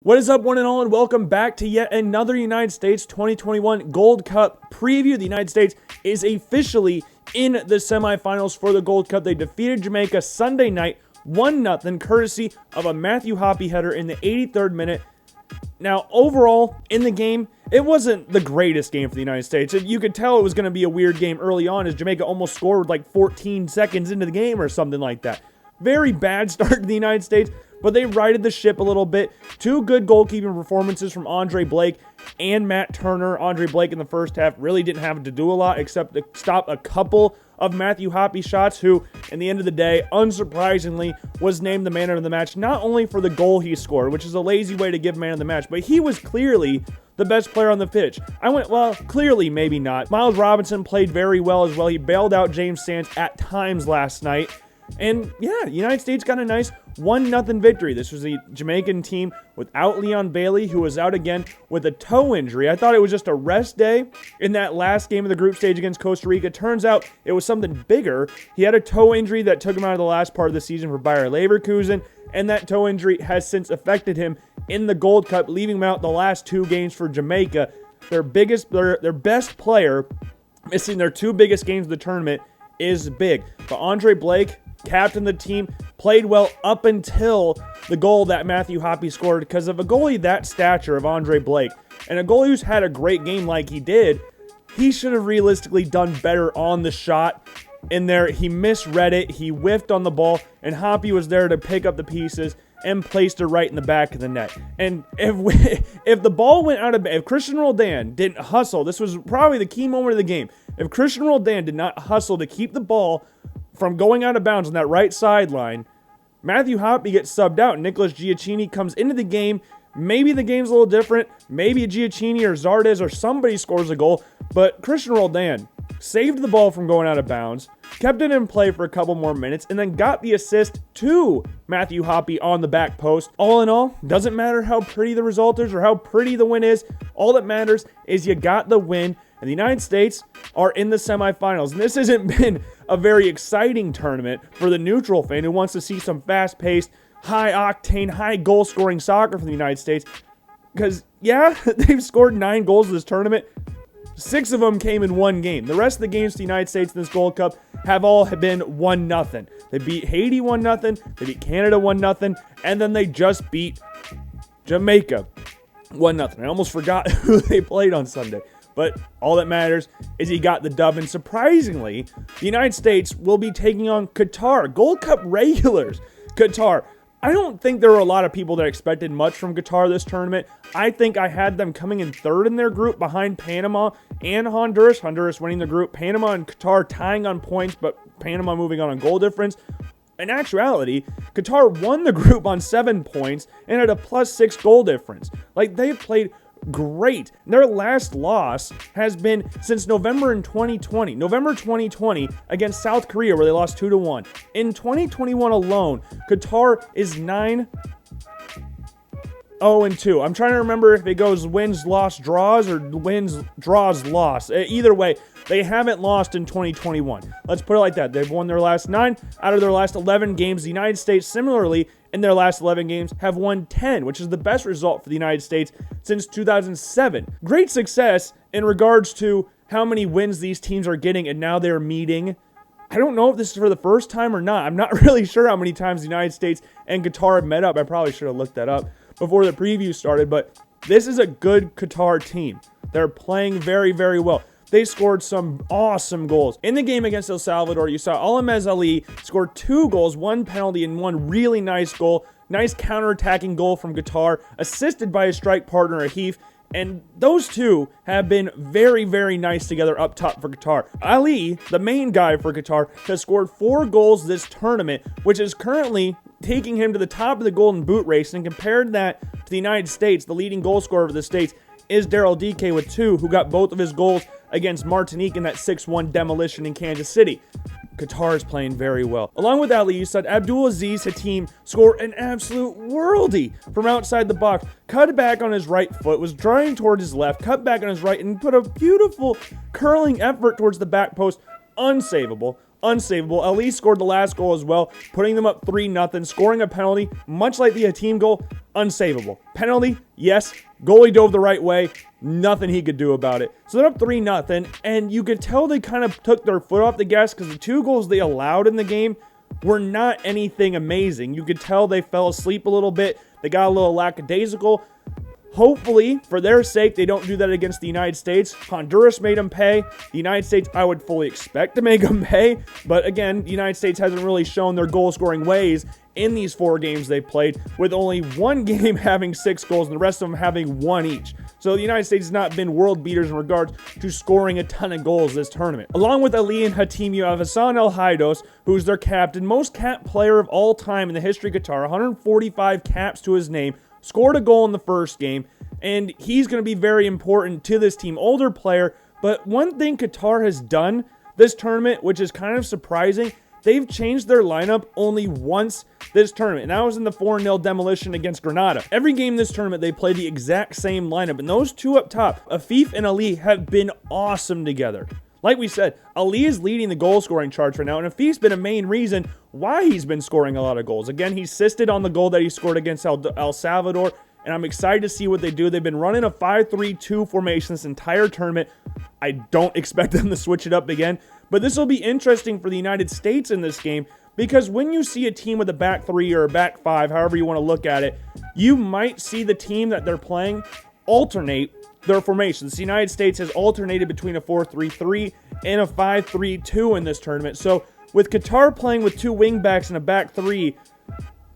What is up, one and all, and welcome back to yet another United States 2021 Gold Cup preview. The United States is officially in the semifinals for the Gold Cup. They defeated Jamaica Sunday night 1-0, courtesy of a Matthew Hoppe header in the 83rd minute. Now, overall, in the game, it wasn't the greatest game for the United States. You could tell it was going to be a weird game early on, as Jamaica almost scored like 14 seconds into the game or something like that. Very bad start to the United States, but they righted the ship a little bit. Two good goalkeeping performances from Andre Blake and Matt Turner. Andre Blake in the first half really didn't have to do a lot except to stop a couple of Matthew Hoppe shots, who, in the end of the day, unsurprisingly, was named the man of the match, not only for the goal he scored, which is a lazy way to give man of the match, but he was clearly the best player on the pitch. Well, clearly, maybe not. Miles Robinson played very well as well. He bailed out James Sands at times last night. And yeah, the United States got a nice 1-0 victory. This was a Jamaican team without Leon Bailey, who was out again with a toe injury. I thought it was just a rest day in that last game of the group stage against Costa Rica. Turns out it was something bigger. He had a toe injury that took him out of the last part of the season for Bayer Leverkusen, and that toe injury has since affected him in the Gold Cup, leaving him out the last two games for Jamaica. Their best player, missing their two biggest games of the tournament, is big. But Andre Blake, captained the team, played well up until the goal that Matthew Hoppe scored, because of a goalie that stature of Andre Blake, and a goalie who's had a great game like he did, he should have realistically done better on the shot. In there, he misread it, he whiffed on the ball, and Hoppe was there to pick up the pieces and placed it right in the back of the net. And if the ball went out of, if Christian Roldan didn't hustle, this was probably the key moment of the game. If Christian Roldan did not hustle to keep the ball from going out of bounds on that right sideline, Matthew Hoppe gets subbed out. Nicholas Giacchini comes into the game. Maybe the game's a little different. Maybe Giacchini or Zardes or somebody scores a goal. But Christian Roldan saved the ball from going out of bounds, kept it in play for a couple more minutes, and then got the assist to Matthew Hoppe on the back post. All in all, doesn't matter how pretty the result is or how pretty the win is. All that matters is you got the win, and the United States are in the semifinals. And this hasn't been a very exciting tournament for the neutral fan who wants to see some fast-paced, high-octane, high-goal-scoring soccer from the United States. Because, yeah, they've scored 9 goals in this tournament. 6 of them came in one game. The rest of the games to the United States in this Gold Cup have all been 1-0. They beat Haiti 1-0, they beat Canada 1-0, and then they just beat Jamaica 1-0. I almost forgot who they played on Sunday. But all that matters is he got the dub, and surprisingly, the United States will be taking on Qatar, Gold Cup regulars. Qatar, I don't think there were a lot of people that expected much from Qatar this tournament. I think I had them coming in third in their group behind Panama and Honduras. Honduras winning the group, Panama and Qatar tying on points, but Panama moving on goal difference. In actuality, Qatar won the group on 7 points and had a +6 goal difference. Like, they've played great. Their last loss has been since November 2020 against South Korea, where they lost 2-1. In 2021 alone, Qatar is 9-0-2. I'm trying to remember if it goes wins, loss, draws, or wins, draws, loss. Either way, they haven't lost in 2021. Let's put it like that. They've won their last 9 out of their last 11 games. The United States, similarly, in their last 11 games, have won 10, which is the best result for the United States since 2007. Great success in regards to how many wins these teams are getting, and now they're meeting. I don't know if this is for the first time or not. I'm not really sure how many times the United States and Qatar have met up. I probably should have looked that up before the preview started, but this is a good Qatar team. They're playing very, very well. They scored some awesome goals. In the game against El Salvador, you saw Alamez Ali score 2 goals, 1 penalty, and 1 really nice goal. Nice counter-attacking goal from Qatar, assisted by his strike partner, Ahif. And those two have been very, very nice together up top for Qatar. Ali, the main guy for Qatar, has scored 4 goals this tournament, which is currently taking him to the top of the Golden Boot race. And compared that to the United States, the leading goal scorer of the States is Daryl Dike with 2, who got both of his goals against Martinique in that 6-1 demolition in Kansas City. Qatar is playing very well. Along with Ali, you said Abdulaziz Hatim score an absolute worldie from outside the box. Cut back on his right foot, was driving towards his left, cut back on his right, and put a beautiful curling effort towards the back post. Unsavable. unsavable. Ali scored the last goal as well, putting them up 3-0, scoring a penalty, much like the Hatim goal, unsavable. Penalty, yes. Goalie dove the right way. Nothing he could do about it. So they're up 3-0, and you could tell they kind of took their foot off the gas because the 2 goals they allowed in the game were not anything amazing. You could tell they fell asleep a little bit. They got a little lackadaisical. Hopefully, for their sake, they don't do that against the United States. Honduras made them pay. The United States, I would fully expect to make them pay. But again, the United States hasn't really shown their goal-scoring ways in these 4 games they've played, with only 1 game having 6 goals and the rest of them having 1 each. So the United States has not been world beaters in regards to scoring a ton of goals this tournament. Along with Ali and Hatim, you have Hassan El Haidos, who's their captain, most capped player of all time in the history of Qatar, 145 caps to his name, scored a goal in the first game, and he's going to be very important to this team. Older player, but one thing Qatar has done this tournament, which is kind of surprising, they've changed their lineup only once this tournament, and that was in the 4-0 demolition against Grenada. Every game this tournament, they play the exact same lineup, and those 2 up top, Afif and Ali, have been awesome together. Like we said, Ali is leading the goal-scoring charts right now, and Afif's been a main reason why he's been scoring a lot of goals. Again, he assisted on the goal that he scored against El Salvador, and I'm excited to see what they do. They've been running a 5-3-2 formation this entire tournament. I don't expect them to switch it up again, but this will be interesting for the United States in this game, because when you see a team with a back 3 or a back 5, however you want to look at it, you might see the team that they're playing alternate their formations. The United States has alternated between a 4-3-3 and a 5-3-2 in this tournament. So with Qatar playing with 2 wingbacks and a back 3,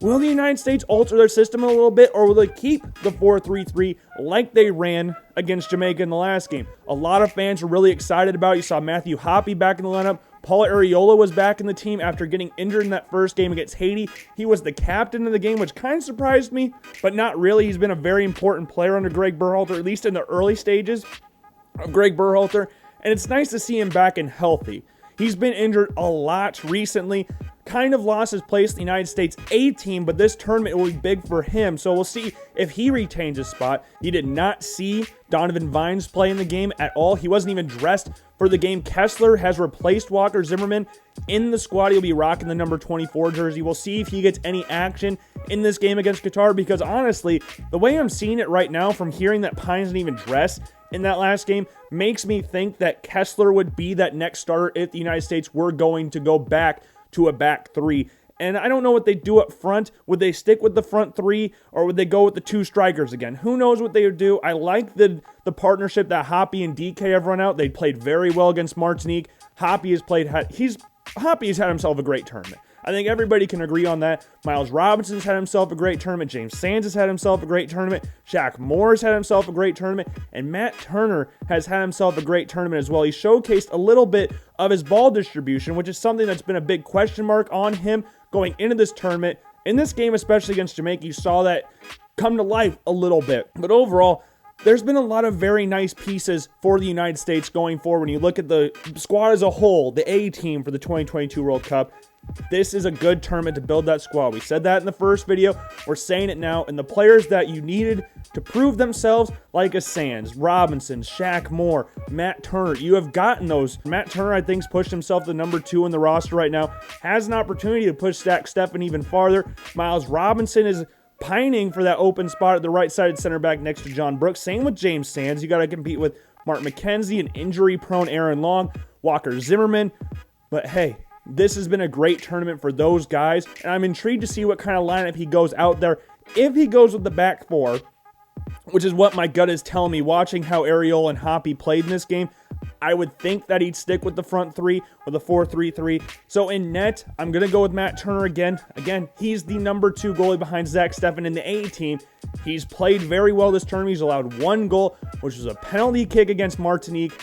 will the United States alter their system a little bit, or will they keep the 4-3-3 like they ran against Jamaica in the last game? A lot of fans were really excited about it. You saw Matthew Hoppe back in the lineup. Paul Arriola was back in the team after getting injured in that first game against Haiti. He was the captain of the game, which kind of surprised me, but not really. He's been a very important player under Greg Berhalter, at least in the early stages of Greg Berhalter, and it's nice to see him back and healthy. He's been injured a lot recently, kind of lost his place in the United States A team, but this tournament will be big for him, so we'll see if he retains his spot. You did not see Donovan Vines play in the game at all. He wasn't even dressed for the game. Kessler has replaced Walker Zimmerman in the squad. He'll be rocking the number 24 jersey. We'll see if he gets any action in this game against Qatar, because honestly, the way I'm seeing it right now from hearing that Pines didn't even dress in that last game makes me think that Kessler would be that next starter if the United States were going to go back to a back 3. And I don't know what they do up front. Would they stick with the front 3, or would they go with the 2 strikers again? Who knows what they would do. I like the partnership that Hoppe and DK have run out. They played very well against Martinique. Hoppe has had himself a great tournament. I think everybody can agree on that. Miles Robinson's had himself a great tournament. James Sands has had himself a great tournament. Shaq Moore's had himself a great tournament. And Matt Turner has had himself a great tournament as well. He showcased a little bit of his ball distribution, which is something that's been a big question mark on him going into this tournament. In this game, especially against Jamaica, you saw that come to life a little bit. But overall, there's been a lot of very nice pieces for the United States going forward. When you look at the squad as a whole, the A team for the 2022 World Cup, this is a good tournament to build that squad. We said that in the first video. We're saying it now. And the players that you needed to prove themselves, like a Sands, Robinson, Shaq Moore, Matt Turner, you have gotten those. Matt Turner, I think, has pushed himself to number 2 in the roster right now. Has an opportunity to push Zach Steffen even farther. Miles Robinson is pining for that open spot at the right-sided center back next to John Brooks. Same with James Sands. You got to compete with Mark McKenzie, an injury-prone Aaron Long, Walker Zimmerman. But hey, this has been a great tournament for those guys, and I'm intrigued to see what kind of lineup he goes out there. If he goes with the back 4, which is what my gut is telling me, watching how Arriola and Hoppe played in this game, I would think that he'd stick with the front 3 with a 4-3-3. So in net, I'm going to go with Matt Turner again. Again, he's the number 2 goalie behind Zach Steffen in the A team. He's played very well this tournament. He's allowed 1 goal, which was a penalty kick against Martinique.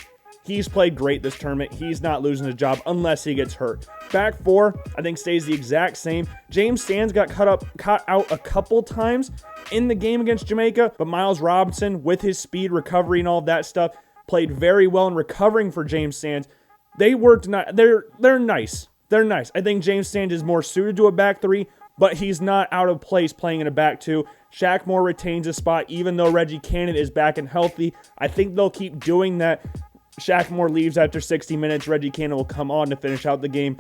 He's played great this tournament. He's not losing his job unless he gets hurt. Back 4, I think, stays the exact same. James Sands got caught out a couple times in the game against Jamaica, but Miles Robinson, with his speed, recovery, and all of that stuff, played very well in recovering for James Sands. They're nice. They're nice. I think James Sands is more suited to a back 3, but he's not out of place playing in a back 2. Shaq Moore retains his spot, even though Reggie Cannon is back and healthy. I think they'll keep doing that. Shaq Moore leaves after 60 minutes. Reggie Cannon will come on to finish out the game.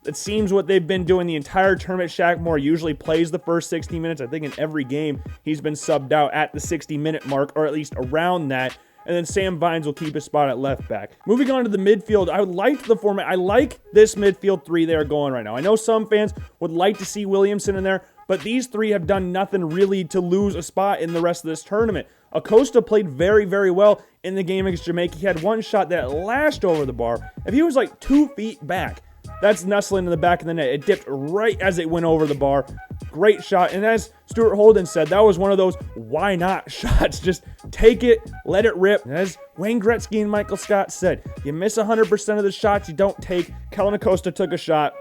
It seems what they've been doing the entire tournament. Shaq Moore usually plays the first 60 minutes. I think in every game he's been subbed out at the 60-minute mark, or at least around that. And then Sam Vines will keep his spot at left back. Moving on to the midfield, I like the format. I like this midfield three they are going right now. I know some fans would like to see Williamson in there, but these three have done nothing really to lose a spot in the rest of this tournament. Acosta played very, very well in the game against Jamaica. He had one shot that lashed over the bar. If he was like 2 feet back, that's nestling in the back of the net. It dipped right as it went over the bar. Great shot. And as Stuart Holden said, that was one of those why not shots. Just take it, let it rip. And as Wayne Gretzky and Michael Scott said, you miss 100% of the shots you don't take. Kellen Acosta took a shot,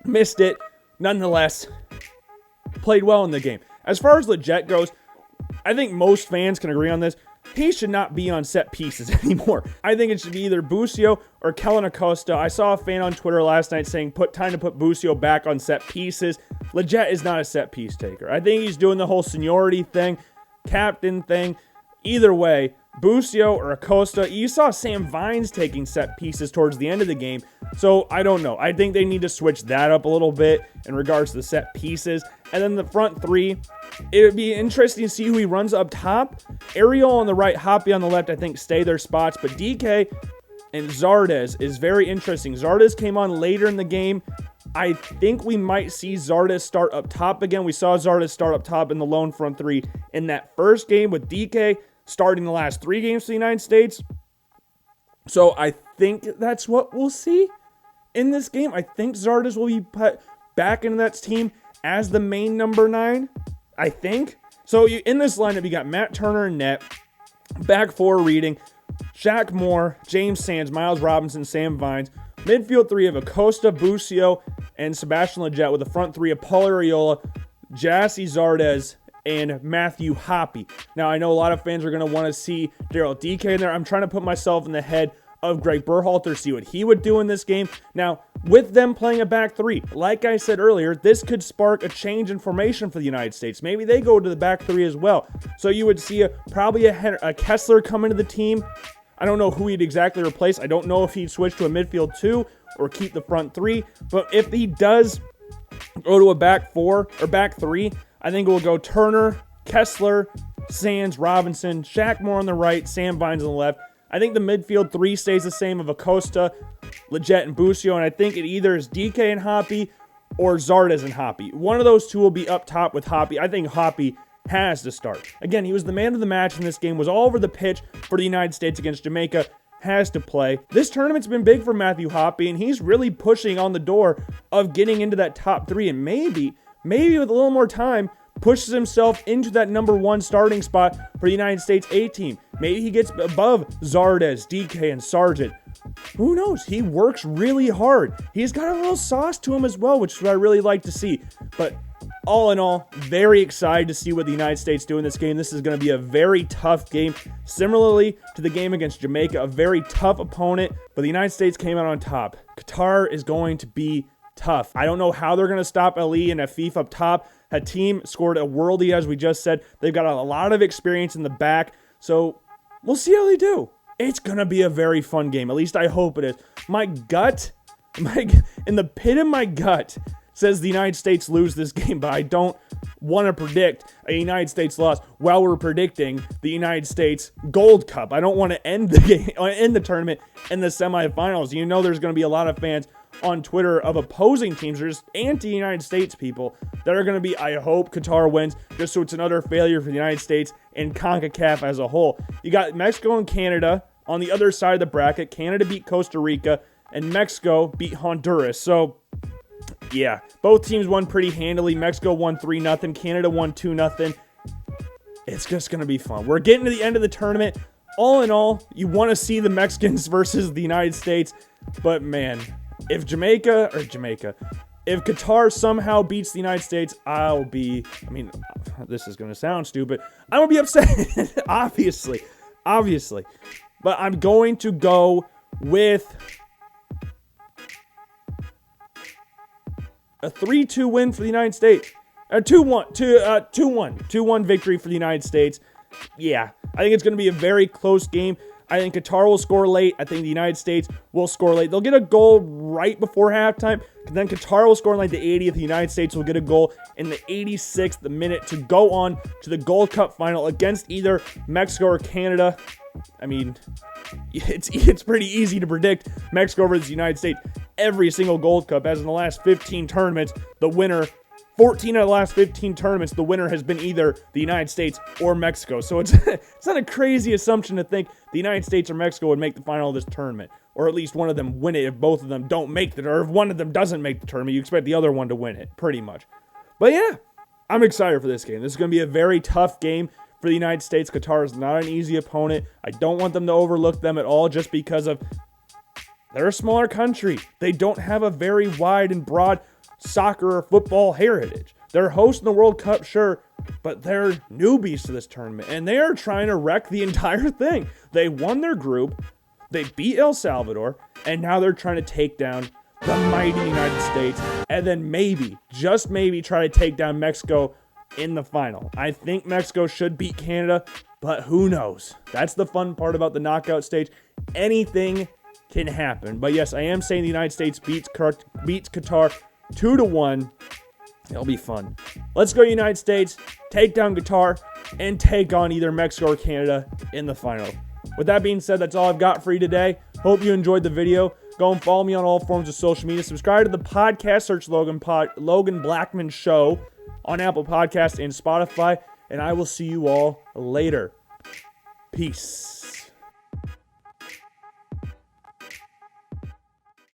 missed it. Nonetheless, played well in the game. As far as Leggett goes, I think most fans can agree on this. He should not be on set pieces anymore. I think it should be either Busio or Kellen Acosta. I saw a fan on Twitter last night saying time to put Busio back on set pieces. Leggett is not a set piece taker. I think he's doing the whole seniority thing, captain thing. Either way, Busio or Acosta. You saw Sam Vines taking set pieces towards the end of the game. So I don't know. I think they need to switch that up a little bit in regards to the set pieces. And then the front three, it would be interesting to see who he runs up top. Ariel on the right, Hoppy on the left, I think stay their spots. But DK and Zardes is very interesting. Zardes came on later in the game. I think we might see Zardes start up top again. We saw Zardes start up top in the lone front three in that first game with DK starting the last 3 games for the United States. So I think that's what we'll see in this game. I think Zardes will be put back into that team as the main number 9. I think. So in this lineup, you got Matt Turner and net. Back 4 reading. Shaq Moore, James Sands, Miles Robinson, Sam Vines. Midfield 3 of Acosta, Busio, and Sebastian Leggett, with the front 3 of Paul Arriola, Jassy Zardes, and Matthew Hoppy. Now, I know a lot of fans are going to want to see Daryl DK in there. I'm trying to put myself in the head of Greg Berhalter, see what he would do in this game. Now, with them playing a back 3, like I said earlier, this could spark a change in formation for the United States. Maybe they go to the back 3 as well. So you would see probably a Kessler come into the team. I don't know who he'd exactly replace. I don't know if he'd switch to a midfield 2 or keep the front 3. But if he does go to a back 4 or back 3, I think it will go Turner, Kessler, Sands, Robinson, Shaq Moore on the right, Sam Vines on the left. I think the midfield 3 stays the same of Acosta, Leggett, and Busio, and I think it either is DK and Hoppy or Zardes and Hoppy. One of those two will be up top with Hoppy. I think Hoppy has to start. Again, he was the man of the match in this game, was all over the pitch for the United States against Jamaica, has to play. This tournament's been big for Matthew Hoppy, and he's really pushing on the door of getting into that top 3, and maybe with a little more time, pushes himself into that number 1 starting spot for the United States A team. Maybe he gets above Zardes, DK, and Sargent. Who knows? He works really hard. He's got a little sauce to him as well, which is what I really like to see. But all in all, very excited to see what the United States do in this game. This is going to be a very tough game. Similarly to the game against Jamaica, a very tough opponent, but the United States came out on top. Qatar is going to be tough. I don't know how they're going to stop Ali and Afif up top. Hatim scored a worldie, as we just said. They've got a lot of experience in the back, so we'll see how they do. It's going to be a very fun game. At least I hope it is. My gut, in the pit of my gut, says the United States lose this game, but I don't want to predict a United States loss while we're predicting the United States Gold Cup. I don't want to end the game, end the tournament in the semifinals. You know, there's going to be a lot of fans on Twitter of opposing teams, or just anti-United States people that are going to be, I hope Qatar wins, just so it's another failure for the United States and Concacaf as a whole. You got Mexico and Canada on the other side of the bracket. Canada beat Costa Rica, and Mexico beat Honduras. So, yeah, both teams won pretty handily. Mexico won 3-0. Canada won 2-0. It's just going to be fun. We're getting to the end of the tournament. All in all, you want to see the Mexicans versus the United States, but man, if Qatar somehow beats the United States, this is going to sound stupid. I'm going to be upset, obviously. But I'm going to go with a 3-2 win for the United States. A 2-1 victory for the United States. Yeah, I think it's going to be a very close game. I think Qatar will score late. I think the United States will score late. They'll get a goal right before halftime. Then Qatar will score in like the 80th. The United States will get a goal in the 86th minute to go on to the Gold Cup final against either Mexico or Canada. I mean, it's pretty easy to predict Mexico versus the United States. Every single Gold Cup, as in the last 15 tournaments, the winner, 14 out of the last 15 tournaments, the winner has been either the United States or Mexico. So it's not a crazy assumption to think the United States or Mexico would make the final of this tournament. Or at least one of them win it if both of them don't make it. Or if one of them doesn't make the tournament, you expect the other one to win it, pretty much. But yeah, I'm excited for this game. This is going to be a very tough game for the United States. Qatar is not an easy opponent. I don't want them to overlook them at all just because of they're a smaller country. They don't have a very wide and broad soccer or football heritage. They're hosting the World Cup, sure, but they're newbies to this tournament, and they are trying to wreck the entire thing. They won their group, they beat El Salvador, and now they're trying to take down the mighty United States, and then maybe, just maybe, try to take down Mexico in the final. I think Mexico should beat Canada, but who knows? That's the fun part about the knockout stage. Anything can happen. But yes, I am saying the United States beats Qatar 2-1. It'll be fun. Let's go United States, take down Qatar, and take on either Mexico or Canada in the final. With that being said, that's all I've got for you today. Hope you enjoyed the video. Go and follow me on all forms of social media. Subscribe to the podcast. Search Logan Blackman Show on Apple Podcasts and Spotify. And I will see you all later. Peace.